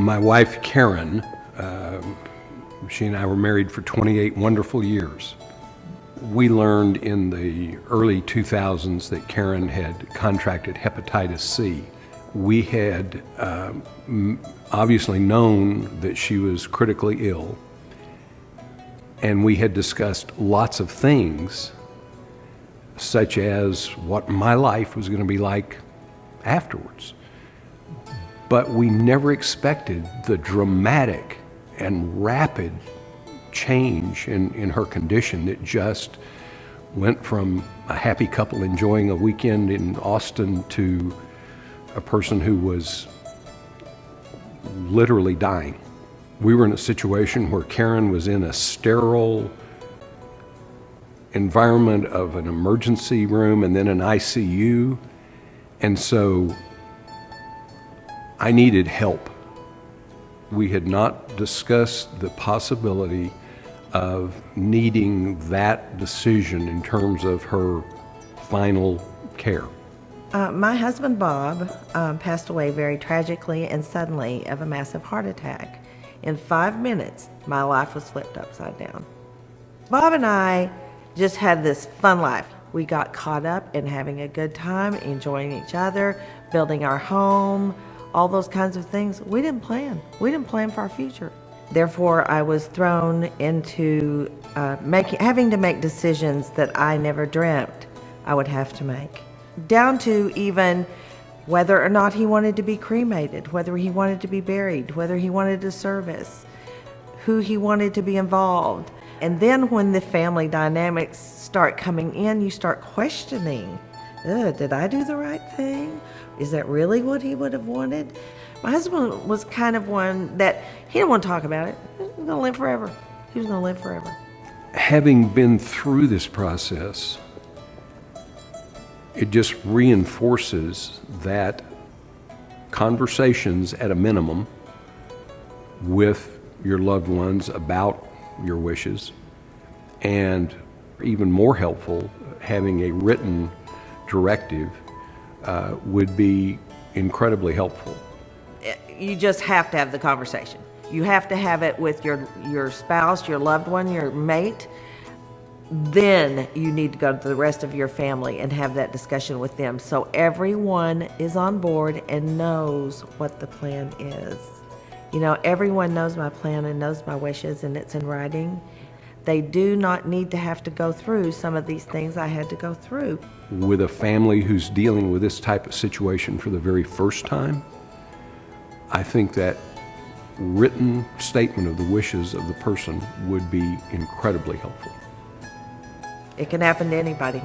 My wife, Karen, she and I were married for 28 wonderful years. We learned in the early 2000s that Karen had contracted hepatitis C. We had obviously known that she was critically ill, and we had discussed lots of things, such as what my life was going to be like afterwards. But we never expected the dramatic and rapid change in her condition that just went from a happy couple enjoying a weekend in Austin to a person who was literally dying. We were in a situation where Karen was in a sterile environment of an emergency room and then an ICU, and so I needed help. We had not discussed the possibility of needing that decision in terms of her final care. My husband, Bob, passed away very tragically and suddenly of a massive heart attack. In 5 minutes, my life was flipped upside down. Bob and I just had this fun life. We got caught up in having a good time, enjoying each other, building our home, all those kinds of things. We didn't plan. We didn't plan for our future. Therefore, I was thrown into having to make decisions that I never dreamt I would have to make. Down to even whether or not he wanted to be cremated, whether he wanted to be buried, whether he wanted a service, who he wanted to be involved. And then when the family dynamics start coming in, you start questioning, did I do the right thing? Is that really what he would have wanted? My husband was kind of one that he didn't want to talk about it. He was going to live forever. He was going to live forever. Having been through this process, it just reinforces that conversations at a minimum with your loved ones about your wishes, and even more helpful, having a written directive would be incredibly helpful. You just have to have the conversation. You have to have it with your spouse, your loved one, your mate. Then you need to go to the rest of your family and have that discussion with them so everyone is on board and knows what the plan is. You know, everyone knows my plan and knows my wishes, and it's in writing. They do not need to have to go through some of these things I had to go through. With a family who's dealing with this type of situation for the very first time, I think that written statement of the wishes of the person would be incredibly helpful. It can happen to anybody.